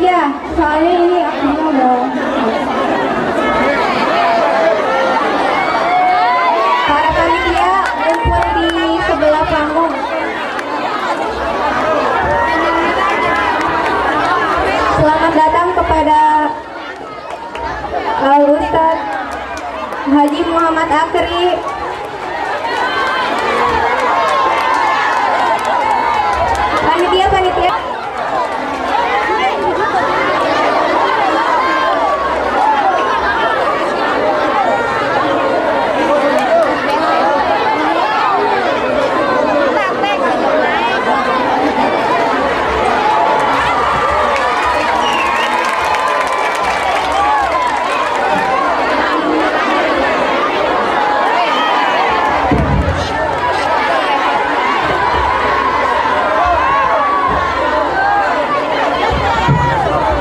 Iya, soalnya ini aku udah para panitia ngumpul di sebelah panggung. Selamat datang kepada Ustadz Haji Muhammad Akri. Panitia.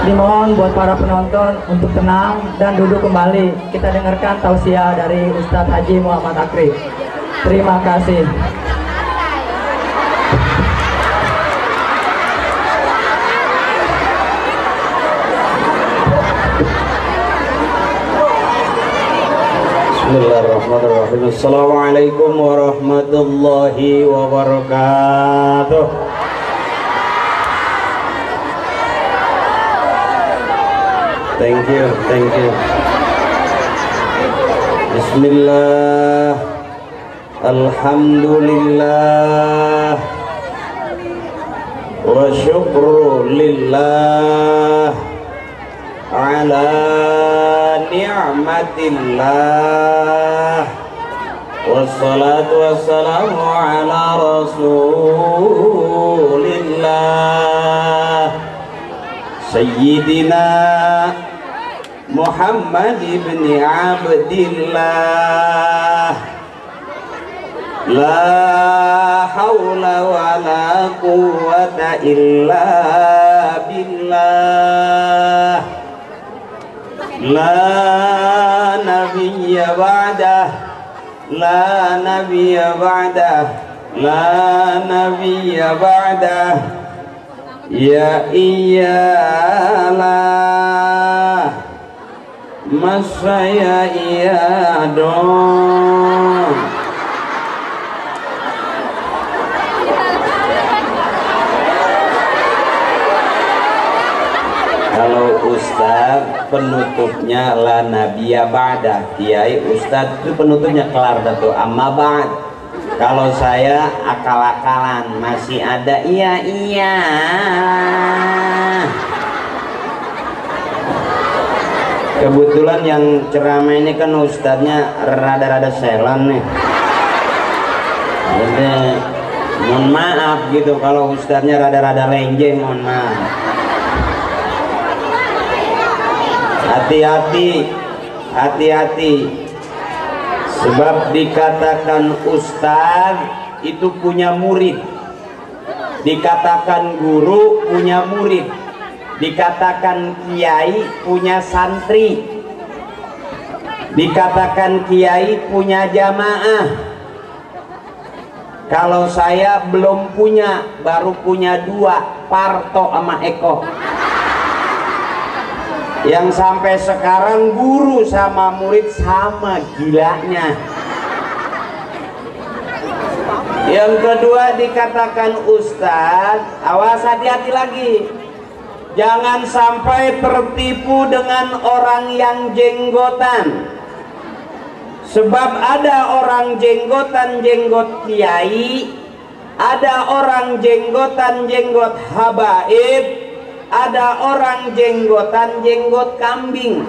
Dimohon buat para penonton untuk tenang dan duduk kembali. Kita dengarkan tausiah dari Ustadz Haji Muhammad Akri. Terima kasih. Bismillahirrahmanirrahim. Assalamualaikum warahmatullahi wabarakatuh. Thank you. Bismillah, alhamdulillah, wa syukru lillah ala ni'matillah, wassalatu wassalamu ala rasulillah Sayyidina Muhammad ibn Abdillah. La hawla wa la quwwata illa billah. La nabiyya ba'dah, la nabiyya ba'dah, la nabiyya ba'dah. Ya iyalah masa ya iya dong. Kalau ustaz penutupnya la nabiyya ba'dah, kiai ustaz itu penutupnya kelar datu amma ba'd. Kalau saya akal-akalan masih ada iya. Kebetulan yang ceramah ini kan ustadznya rada-rada selan nih. Jadi mohon maaf gitu kalau ustadznya rada-rada lenje, mohon maaf. Hati-hati. Sebab dikatakan ustaz itu punya murid, dikatakan guru punya murid, dikatakan kiai punya santri, dikatakan kiai punya jamaah. Kalau saya belum punya, baru punya dua, Parto sama Eko. Yang sampai sekarang guru sama murid sama gilanya. Yang kedua dikatakan ustaz, awas hati-hati lagi. Jangan sampai tertipu dengan orang yang jenggotan. Sebab ada orang jenggotan jenggot kiai, ada orang jenggotan jenggot habaib, ada orang jenggotan jenggot kambing.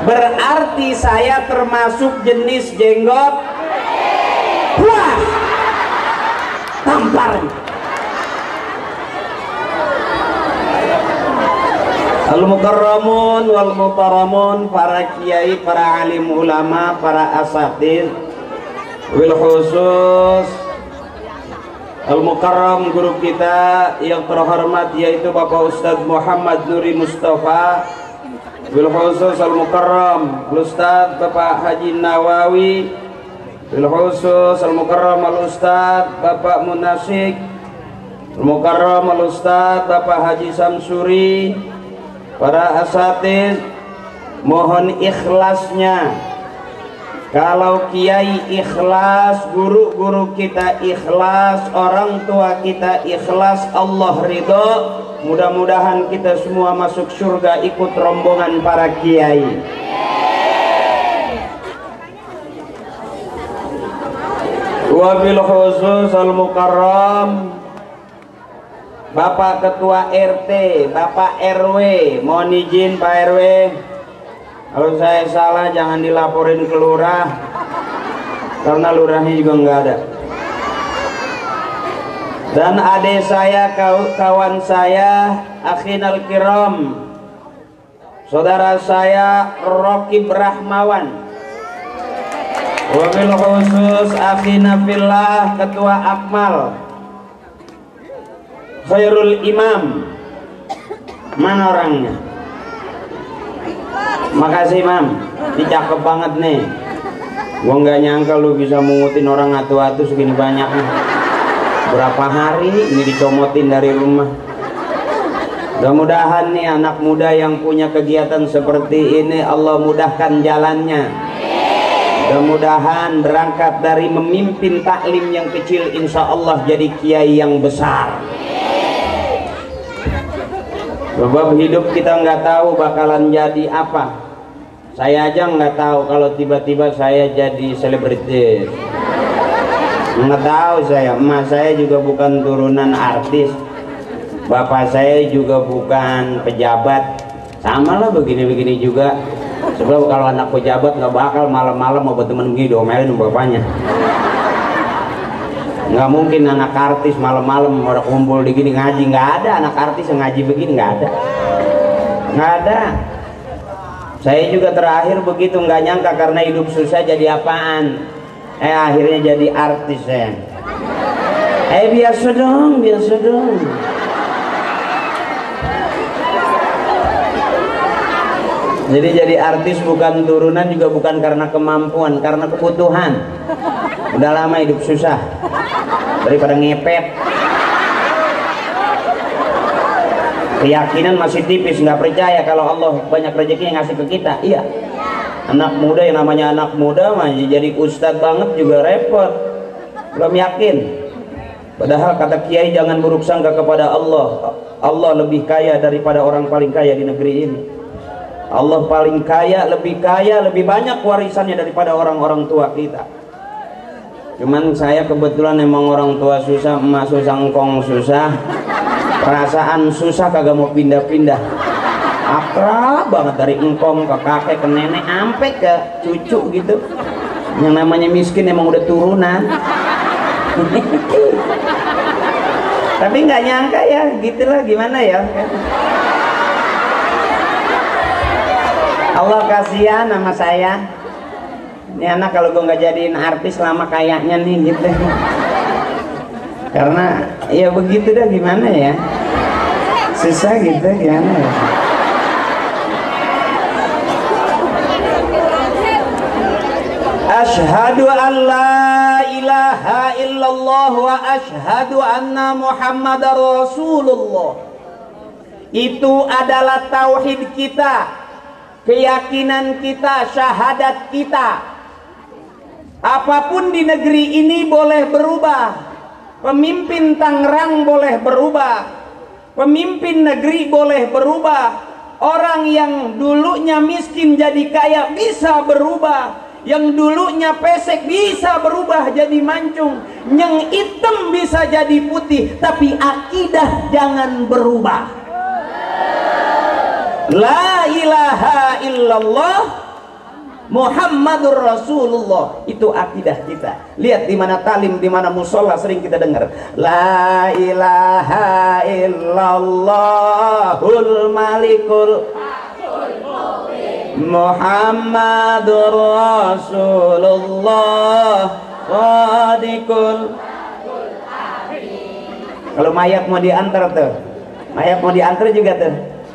Berarti saya termasuk jenis jenggot puas tampar. Al-mukarramun wal mutaramun, para kiai, para alim ulama, para asatidz, wil khusus Al-Mukarram guru kita yang terhormat yaitu Bapak Ustadz Muhammad Nuri Mustafa. Bil khusus Al-Mukarram Ustadz Bapak Haji Nawawi. Bil khusus Al-Mukarram Al-Ustadz Bapak Munasik. Mukarram Al-Ustadz Bapak Haji Samsuri, para asatidz, mohon ikhlasnya. Kalau kiai ikhlas, guru-guru kita ikhlas, orang tua kita ikhlas, Allah ridho. Mudah-mudahan kita semua masuk surga ikut rombongan para kiai. Wabil khusus Al-Mukarram Bapak Ketua RT, Bapak RW, mohon izin Pak RW, kalau saya salah jangan dilaporin ke lurah, karena lurahnya juga nggak ada. Dan adik saya, kawan saya, akhinal kiram, saudara saya Rokib Rahmawan. Wabil khusus akhina fillah Ketua Akmal Khairul Imam, mana orangnya? Makasih Imam, ini cakep banget nih. Gua nggak nyangka lu bisa mengutin orang atu-atu segini banyaknya. Berapa hari ini dicomotin dari rumah. Mudah-mudahan nih anak muda yang punya kegiatan seperti ini Allah mudahkan jalannya. Mudah-mudahan berangkat dari memimpin taklim yang kecil, insya Allah jadi kiai yang besar. Sebab hidup kita nggak tahu bakalan jadi apa. Saya aja nggak tahu kalau tiba-tiba saya jadi selebritis. Nggak tahu saya. Emak saya juga bukan turunan artis. Bapak saya juga bukan pejabat. Sama lah begini-begini juga. Sebab kalau anak pejabat nggak bakal malam-malam mau berteman begini domelin bapaknya. Nggak mungkin anak artis malam-malam udah kumpul di gini ngaji. Nggak ada anak artis yang ngaji begini, nggak ada. Nggak ada. Saya juga terakhir begitu, nggak nyangka karena hidup susah jadi apaan. Akhirnya jadi artis saya. Biasa dong, biasa dong. Jadi artis bukan turunan, juga bukan karena kemampuan, karena kebutuhan. Udah lama hidup susah daripada ngepet. Keyakinan masih tipis, nggak percaya kalau Allah banyak rezeki yang ngasih ke kita. Iya, anak muda yang namanya anak muda masih jadi ustadz banget juga repot, belum yakin. Padahal kata kiai jangan buruk sangka kepada Allah. Allah lebih kaya daripada orang paling kaya di negeri ini. Allah paling kaya, lebih banyak warisannya daripada orang-orang tua kita. Cuman saya kebetulan emang orang tua susah, emak susah, engkong susah, perasaan susah kagak mau pindah-pindah. Akrab banget dari engkong ke kakek ke nenek sampai ke cucu gitu. Yang namanya miskin emang udah turunan. Tapi nggak nyangka ya, gitulah gimana ya. Allah kasihan sama saya. Ini anak kalau gue nggak jadiin artis lama kayaknya nih gitu. Karena ya begitu dah, gimana ya, susah gitu gimana ya. Asyhadu an la ilaha illallah wa asyhadu anna Muhammadar Rasulullah. Itu adalah tauhid kita, keyakinan kita, syahadat kita. Apapun di negeri ini boleh berubah. Pemimpin Tangerang boleh berubah. Pemimpin negeri boleh berubah. Orang yang dulunya miskin jadi kaya bisa berubah. Yang dulunya pesek bisa berubah jadi mancung. Yang hitam bisa jadi putih. Tapi akidah jangan berubah. La ilaha illallah Muhammadur Rasulullah, itu akidah kita. Lihat di mana talim, di mana musola sering kita dengar la ilaha illallahul malikul Muhammadur Rasulullah Wadikul. Kalau mayat mau diantar tuh, mayat mau diantar juga tuh,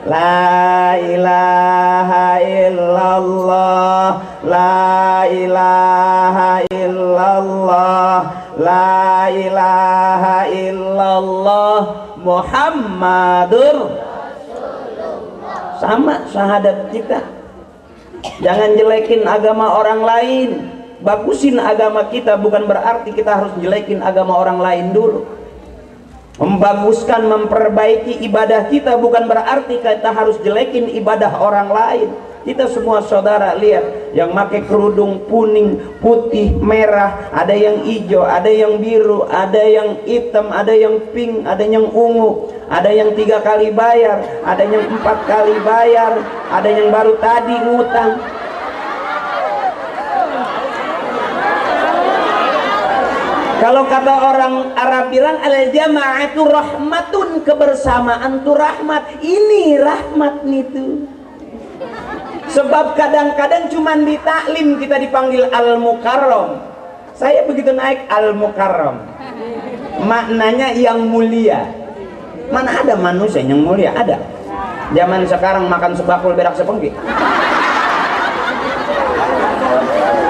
la ilaha illallah, la ilaha illallah, La ilaha illallah Muhammadur. Sama syahadat kita. Jangan jelekin agama orang lain. Bagusin agama kita, bukan berarti kita harus jelekin agama orang lain dulu. Membaguskan, memperbaiki ibadah kita bukan berarti kita harus jelekin ibadah orang lain. Kita semua saudara, lihat yang pakai kerudung kuning, putih, merah, ada yang hijau, ada yang biru, ada yang hitam, ada yang pink, ada yang ungu, ada yang 3 kali bayar, ada yang 4 kali bayar, ada yang baru tadi ngutang. Kalau kata orang Arab bilang al-jama'atu rahmatun, kebersamaan itu rahmat. Ini rahmat nih tuh. Sebab kadang-kadang cuman di taklim kita dipanggil al-mukarram. Saya begitu naik al-mukarram, maknanya yang mulia. Mana ada manusia yang mulia? Ada. Zaman sekarang makan sebakul berak sepengki.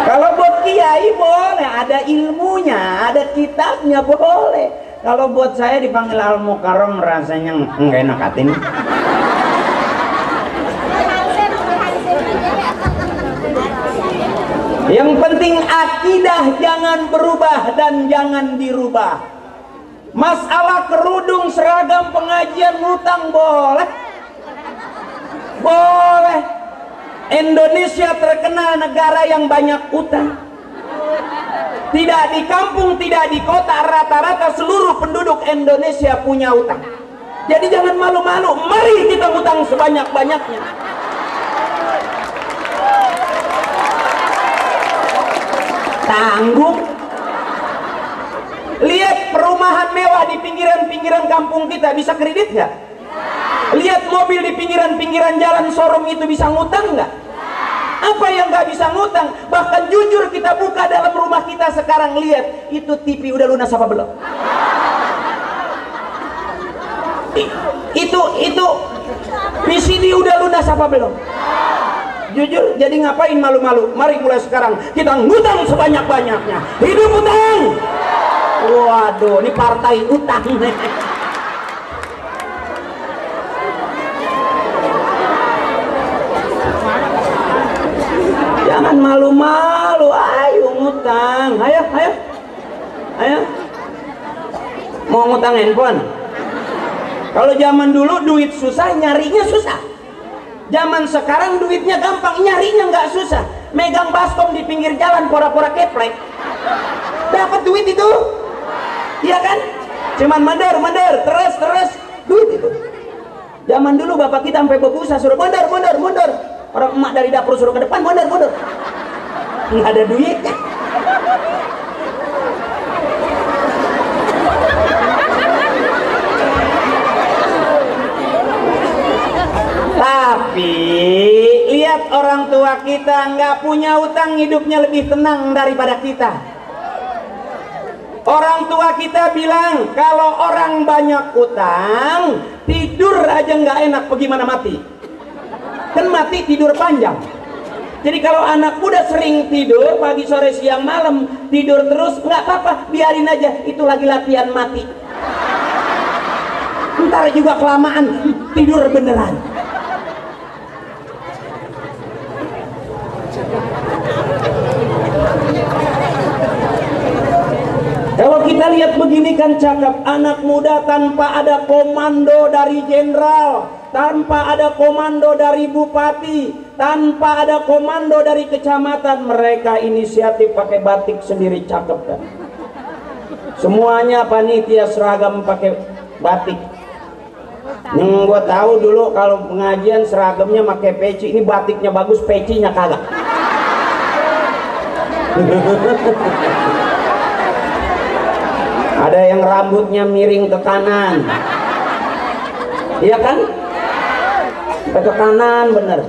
Kalau buat kiai boleh, ada ilmunya, ada kitabnya, boleh. Kalau buat saya dipanggil al-mukarram rasanya enggak enak hati nih. Yang penting akidah jangan berubah dan jangan dirubah. Masalah kerudung, seragam, pengajian, ngutang boleh. Boleh. Indonesia terkenal negara yang banyak utang. Tidak di kampung, tidak di kota, rata-rata seluruh penduduk Indonesia punya utang. Jadi jangan malu-malu, mari kita utang sebanyak-banyaknya. Tanggung. Lihat perumahan mewah di pinggiran-pinggiran kampung kita, bisa kredit nggak? Lihat mobil di pinggiran-pinggiran jalan showroom itu, bisa ngutang nggak? Apa yang nggak bisa ngutang? Bahkan jujur kita buka dalam rumah kita sekarang, lihat itu TV udah lunas apa belum? Itu VCD udah lunas apa belum? Jujur, jadi ngapain malu-malu? Mari mulai sekarang kita ngutang sebanyak-banyaknya. Hidup utang. Waduh, ini partai utang. Jangan malu-malu, ayo ngutang. Ayo. Mau ngutang handphone? Kalau zaman dulu duit susah, nyarinya susah. Zaman sekarang duitnya gampang, nyarinya nggak susah. Megang baskom di pinggir jalan, pora-pora keplek, dapat duit itu. Iya kan? Cuman mandar, terus duit itu. Zaman dulu bapak kita sampai berbusa suruh mondar. Orang emak dari dapur suruh ke depan, mondar. Nggak ada duitnya. Tapi lihat orang tua kita nggak punya utang, hidupnya lebih tenang daripada kita. Orang tua kita bilang kalau orang banyak utang, tidur aja nggak enak, bagaimana mati? Kan mati tidur panjang. Jadi kalau anak muda sering tidur pagi, sore, siang, malam, tidur terus, nggak apa-apa, biarin aja, itu lagi latihan mati. Ntar juga kelamaan tidur beneran. Kalau kita lihat begini kan cakep, anak muda tanpa ada komando dari jenderal, tanpa ada komando dari bupati, tanpa ada komando dari kecamatan, mereka inisiatif pakai batik sendiri, cakep kan? Semuanya panitia seragam pakai batik. Yang gue tahu dulu kalau pengajian seragamnya pakai peci, ini batiknya bagus, pecinya kagak. Ada yang rambutnya miring ke kanan, iya kan? Ke kanan bener.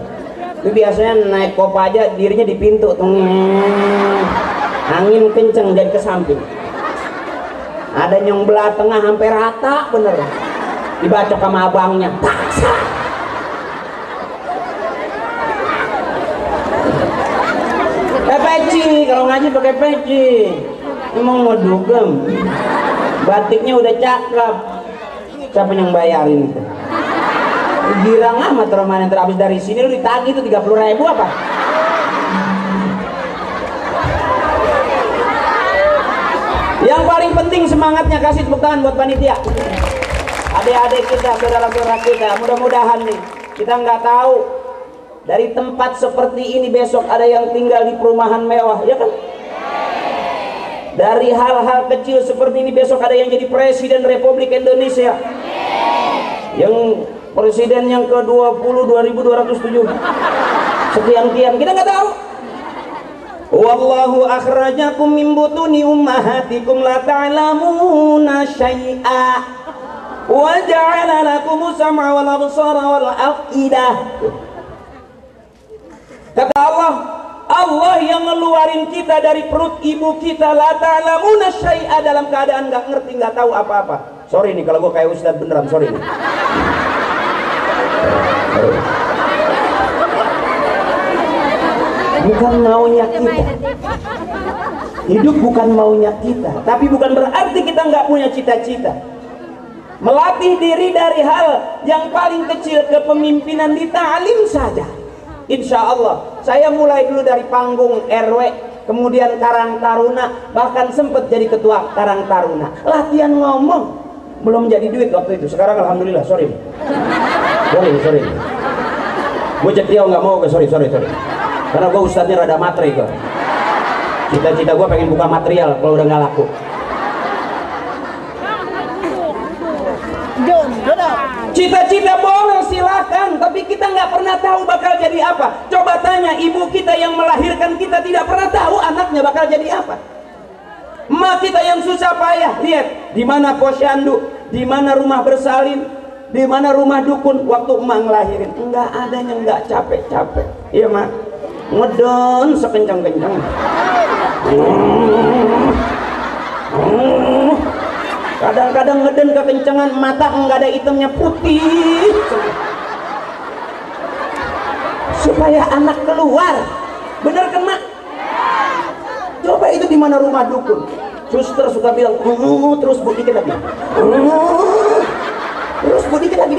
Itu biasanya naik Kopaja dirinya di pintu tuh, angin kenceng jadi ke samping. Ada yang belah tengah hampir rata bener, dibaca sama abangnya, taksa. Pakai peci, kalau ngaji pakai peci. Emang mau dugem. Batiknya udah cakep. Siapa yang bayarin itu? Girang amat Roman yang terhabis dari sini lu ditagih itu 30.000 apa? Yang paling penting semangatnya, kasih tepuk tangan buat panitia. Adik-adik kita, saudara-saudara kita, mudah-mudahan nih kita nggak tahu dari tempat seperti ini besok ada yang tinggal di perumahan mewah, ya kan? Dari hal-hal kecil seperti ini besok ada yang jadi presiden Republik Indonesia. Yang presiden yang ke-20 2207 sekian-kian, kita nggak tahu. Wallahu akhrajakum min butuni ummahatikum la ta'lamuna syai'a wa ja'ala lakumus sam'a wal absara wal afidah. Kata Allah, Allah yang ngeluarin kita dari perut ibu kita, la ta'lamuna syai'a, dalam keadaan nggak ngerti, nggak tahu apa-apa. Sorry nih kalau gue kayak ustaz beneran, sorry nih. Bukan maunya kita. Hidup bukan maunya kita, tapi bukan berarti kita nggak punya cita-cita. Melatih diri dari hal yang paling kecil, kepemimpinan di ta'lim saja. Insya Allah, saya mulai dulu dari panggung RW, kemudian Karang Taruna, bahkan sempat jadi ketua Karang Taruna. Latihan ngomong, belum jadi duit waktu itu. Sekarang alhamdulillah, sorry. Gue cetia nggak mau, sorry. Karena gue ustadznya rada materi gue. Cita-cita gue pengen buka material kalau udah nggak laku. Cita-cita boleh silahkan, tapi kita nggak pernah tahu bakal jadi apa. Coba tanya ibu kita yang melahirkan kita, tidak pernah tahu anaknya bakal jadi apa. Emak kita yang susah payah, lihat di mana posyandu, di mana rumah bersalin, di mana rumah dukun waktu emak ngelahirin. Enggak ada yang nggak capek-capek, iya mak. Ngedon sekencang-kencang. Kadang-kadang ngeden kekencangan, mata enggak ada hitamnya, putih. Supaya anak keluar. Bener kan mak? Coba itu di mana rumah dukun. Suster suka bilang, terus bu dikit lagi. Terus bu dikit lagi.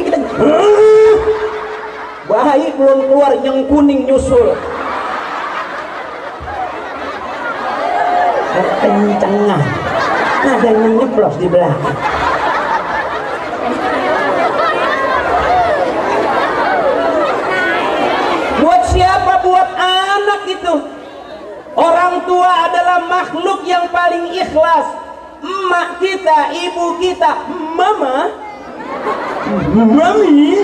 Bayi belum keluar yang kuning nyusul. Kekencangan. Ada yang nyeplos di belakang. Buat siapa? Buat anak itu. Orang tua adalah makhluk yang paling ikhlas. Emak kita, ibu kita, mama, mami.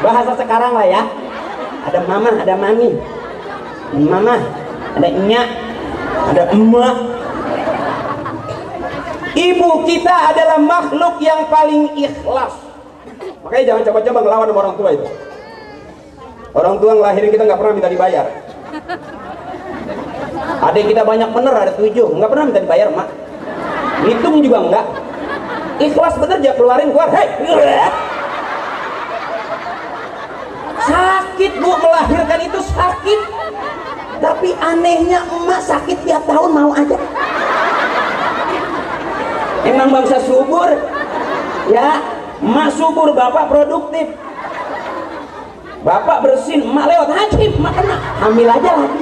Bahasa sekarang lah ya. Ada mama, ada mami. Mama, ada nyak, ada emak. Ibu kita adalah makhluk yang paling ikhlas. Makanya jangan coba-coba ngelawan sama orang tua itu. Orang tua ngelahirin kita nggak pernah minta dibayar. Adik kita banyak bener, ada 7, nggak pernah minta dibayar mak. Hitung juga enggak. Ikhlas bener aja, keluar. Hei, sakit bu, melahirkan itu sakit. Tapi anehnya emak sakit tiap tahun mau aja. Emang bangsa subur ya, emak subur, bapak produktif. Bapak bersin, emak lewat haji, emak kena, hamil aja lagi.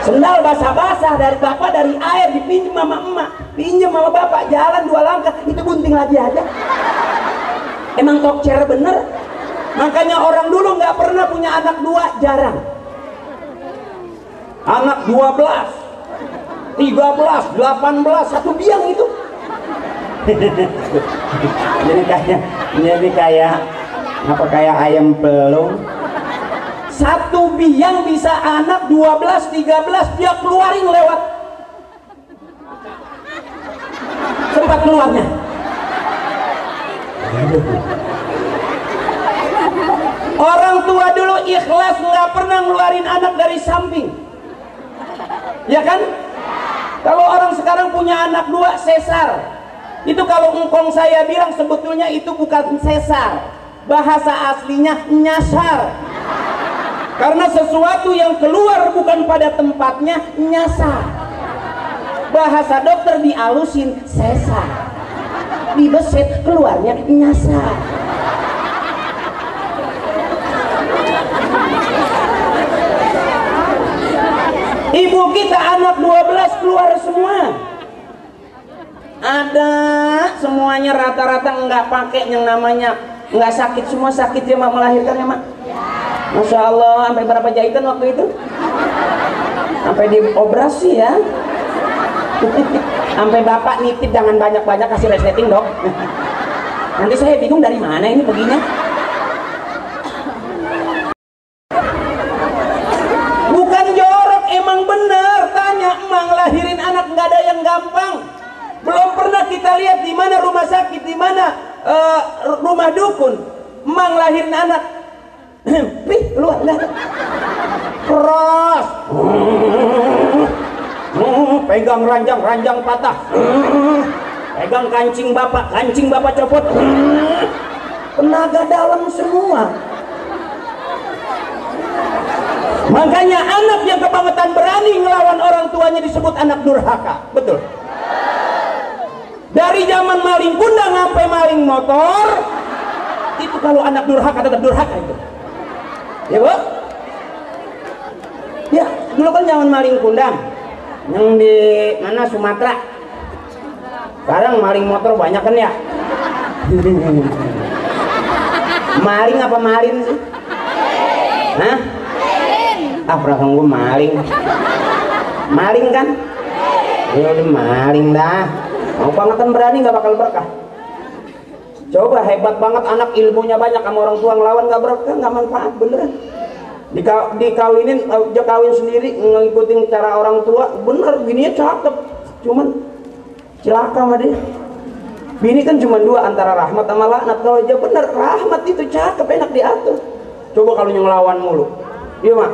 Sendal basah-basah dari bapak, dari air dipinjam sama emak, pinjam sama bapak, jalan 2 langkah itu bunting lagi aja. Emang tokcer bener. Makanya orang dulu nggak pernah punya anak 2, jarang. Anak 12, 13, 18, 1 biang itu. jadi kayak apa, kayak ayam pelung. 1 biang bisa anak 12, 13 dia keluarin lewat tempat keluarnya. Orang tua dulu ikhlas, nggak pernah ngeluarin anak dari samping, ya kan? Kalau orang sekarang punya anak 2 sesar, itu kalau engkong saya bilang sebetulnya itu bukan sesar, bahasa aslinya nyasar. Karena sesuatu yang keluar bukan pada tempatnya nyasar. Bahasa dokter dialusin sesar, dibeset keluarnya nyasar. Ibu kita anak 12 keluar semua. Ada semuanya rata-rata nggak pakai yang namanya, nggak sakit, semua sakit ya mak melahirkannya mak. Masya Allah, sampai berapa jahitan waktu itu? Sampai dioperasi ya. Sampai bapak nitip jangan banyak-banyak kasih resleting dok. Nanti saya bingung dari mana ini perginya. Bukan jorok, emang bener. Tanya emang lahirin anak nggak ada yang gampang. Belum pernah kita lihat di mana rumah sakit, di mana rumah dukun. Emang lahirin anak. Pih, luar nggak ada. Cross. Pegang ranjang patah. Pegang kancing bapak copot. Tenaga dalam semua. Makanya anak yang kebangetan berani ngelawan orang tuanya disebut anak durhaka. Betul. Dari zaman maling kundang sampai maling motor, itu kalau anak durhaka tetap durhaka itu. Ya bu? Ya, dulu kan zaman maling kundang yang di mana Sumatera. Sekarang maling motor banyak kan ya? Maling apa malin sih? Hah? Ah, perasaan gue maling. Maling kan? Ya udah maling dah. Mau bangetan berani nggak bakal berkah. Coba hebat banget anak, ilmunya banyak, sama orang tua ngelawan nggak berkah, nggak manfaat beneran. Dikawinin, dia kawin sendiri ngikutin cara orang tua, bener bininya cakep, cuman celaka sama dia. Bini kan cuma dua, antara rahmat sama laknat. Kalau aja bener rahmat itu cakep, enak diatur. Coba kalau yang ngelawan mulu, iya mak.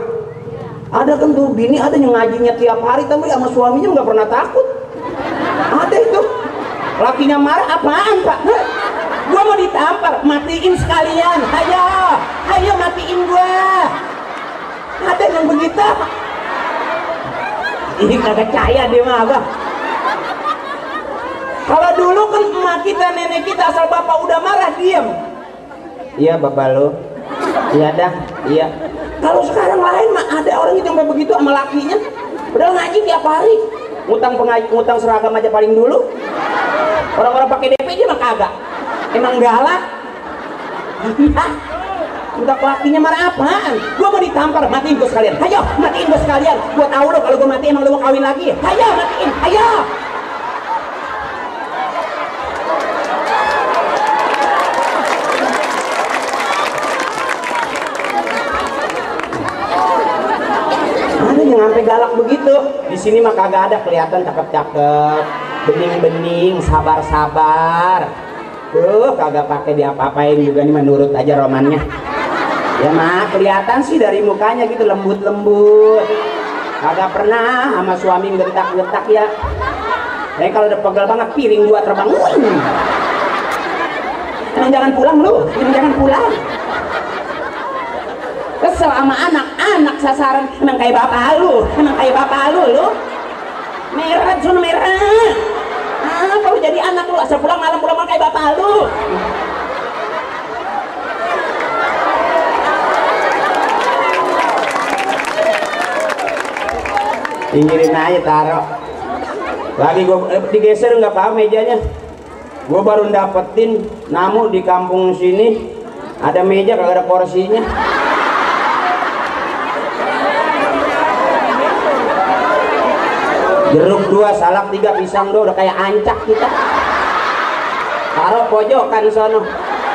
Ada kan tuh bini ada yang ngajinya tiap hari tapi sama suaminya nggak pernah takut. Ada itu, lakinya marah apaan pak? Gua mau ditampar, matiin sekalian. Ayo matiin gua. Ada yang begitu. Ini kagak percaya dia mah abah. Kalau dulu kan emak kita, nenek kita, asal bapak udah marah diam. Iya bapak lo. Iya dah, iya. Kalau sekarang lain mah ada orang itu sampai begitu sama lakinya. Padahal ngaji tiap hari. Ngutang seragam aja paling dulu. Orang-orang pakai DP aja mah kagak. Emang galak. Udah lakinya marah apaan? Gua mau ditampar, matiin gua sekalian. Ayo, matiin gua sekalian. Gua tahu lo kalau gua mati emang lo mau kawin lagi. Ayo, matiin. Ayo. Ada yang sampai galak begitu. Di sini mah kagak ada, kelihatan cakep-cakep, bening-bening, sabar-sabar. Tuh kagak pakai diapa-apain juga nih, menurut aja romannya. Ya mah kelihatan sih dari mukanya gitu lembut-lembut. Kagak pernah sama suami ngetak-ngetak ya. Tapi kalau udah pegel banget piring gua terbang. Emang jangan pulang lu, jangan pulang. Kesel sama anak sasaran, emang kayak bapak lu, lu. Merah, zona merah. Kalau jadi anak lu asal pulang malam kayak bapak lu. Pinggirin aja taruh. Lagi gua digeser nggak paham mejanya. Gua baru dapetin namu di kampung sini ada meja kagak ada porsinya. Jeruk 2, salak 3, pisang 2, udah kayak ancak kita. Taruh pojokan sono.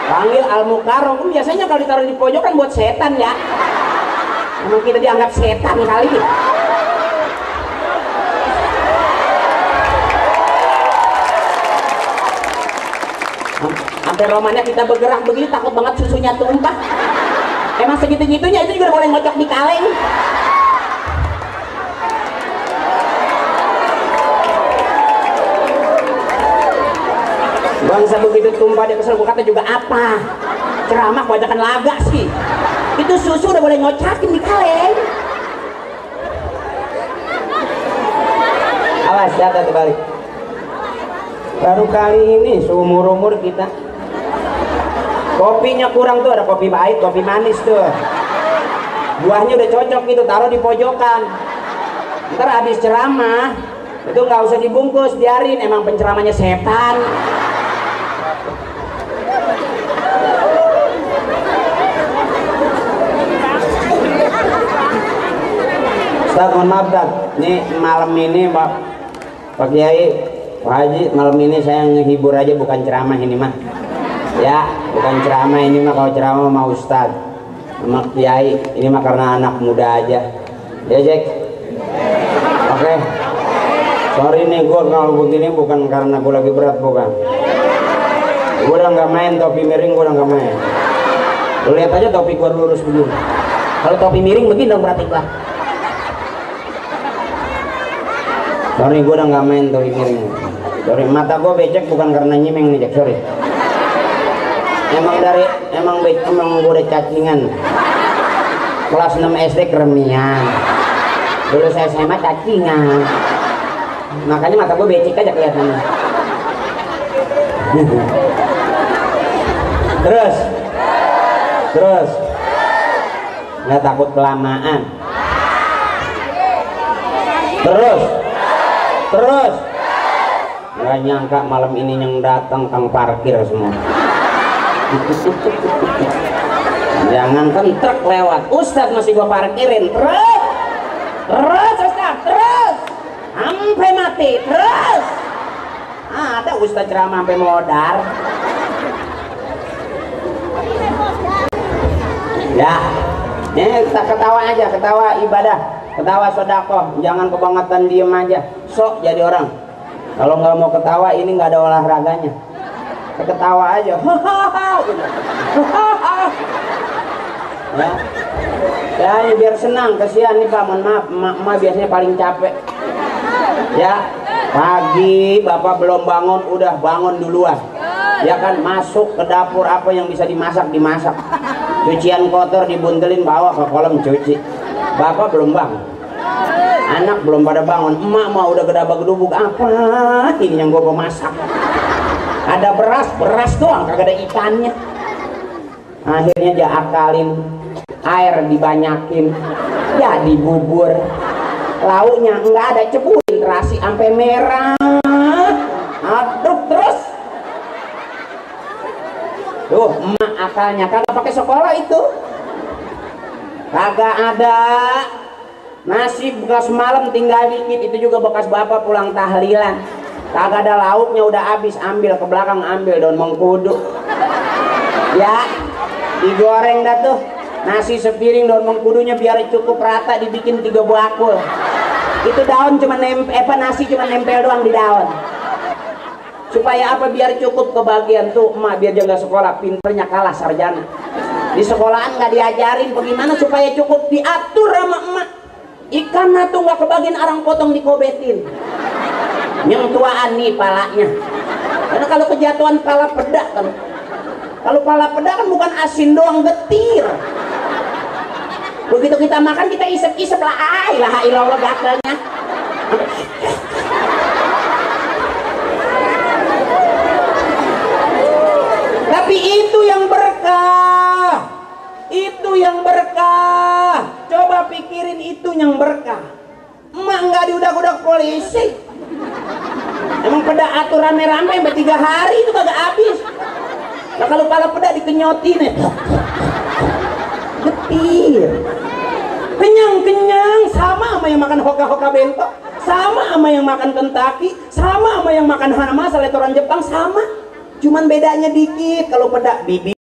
Panggil al-mukarram. Biasanya kalau ditaruh di pojokan buat setan ya. Emang kita dianggap setan kali. Sampai romannya kita bergerak begini takut banget susunya tumpah. Emang segitu-gitunya itu juga boleh ngocok di kaleng. Bangsa begitu tumpah dia kesel, kata juga apa? Ceramah kebanyakan laga sih. Itu susu udah boleh ngocakin di kaleng. Awas jatuh terbalik. Baru kali ini seumur-umur kita. Kopinya kurang tuh, ada kopi pahit, kopi manis tuh. Buahnya udah cocok gitu, taruh di pojokan. Ntar habis ceramah, itu nggak usah dibungkus, biarin, emang penceramahnya setan. Ustaz, mohon maaf Ustaz, ini malam ini Pak Kiai, Pak Haji, malam ini saya ngehibur aja, bukan ceramah ini mah. Ya, bukan ceramah ini mah, kalau ceramah mau Ustaz sama Kiai, ini mah karena anak muda aja. Ya Jack. Oke. Sorry nih, gue kalau begini bukan karena gue lagi berat, bukan. Gue udah nggak main topi miring, gue udah nggak main. Lu lihat aja topi gue lurus begini. Kalau topi miring begini dong berarti lah. Sorry, gue udah nggak main topi miring. Sorry, mata gue becek bukan karena nyimeng nih Jack, sorry. Emang gue udah cacingan. Kelas 6 SD keremian. Dulu saya SMA cacingan. Makanya mata gue becek aja kelihatannya. Terus nggak takut kelamaan. Terus nggak nyangka malam ini yang datang kang parkir semua. Jangankan truk lewat, Ustadz masih gua parkirin. Terus Ustadz, terus sampai mati, terus. Ada Ustadz ceramah sampai modar. Ya, ini kita ketawa aja, ketawa ibadah, ketawa sodakoh, jangan kebangetan diem aja, sok jadi orang. Kalau nggak mau ketawa, ini nggak ada olahraganya. Ketawa aja, ya ini biar senang. Kasihan nih Pak, mohon maaf, emak biasanya paling capek. Ya, pagi bapak belum bangun, udah bangun duluan. Ya kan, masuk ke dapur, apa yang bisa dimasak, cucian kotor dibuntelin, bawa ke kolam cuci. Bapak belum bangun, anak belum pada bangun, emak mau udah gedabak-gedubuk, apa ini yang gue mau masak. Ada beras doang, kagak ada ikannya. Akhirnya dia akalin, air dibanyakin, jadi bubur. Lauknya enggak ada, ceburin terasi sampai merah, aduk terus. Tuh emak akalnya, kagak pakai sekolah itu, kagak ada. Nasi bekas malam tinggal dikit, itu juga bekas bapak pulang tahlilan. Kagak ada lauknya, udah habis, ambil ke belakang, ambil daun mengkudu. Ya, digoreng dah tuh. Nasi sepiring, daun mengkudunya biar cukup rata, dibikin 3 bakul. Itu daun cuma nasi cuma nempel doang di daun. Supaya apa? Biar cukup kebagian tuh emak, biar jaga sekolah, pinternya kalah sarjana. Di sekolahan nggak diajarin bagaimana supaya cukup, diatur sama emak. Ikan tuh nggak kebagian, arang potong dikobetin. Yang tuaan nih palanya, karena kalau kejatuhan pala peda kan, kalau pala peda kan bukan asin doang, getir. Begitu kita makan kita isep-isep lah, ilaha illallah gatalnya. Tapi itu yang berkah, itu yang berkah. Coba pikirin, itu yang berkah. Emak nggak diudak-udak polisi. Emang peda atur rame-rame sampai 3 hari itu kagak habis. Nah kalau pala peda dikenyotin, getir. Kenyang-kenyang, sama sama yang makan hoka-hoka bento, sama sama yang makan Kentucky, sama sama yang makan Hanama, seletoran Jepang, sama. Cuman bedanya dikit, kalau peda bibi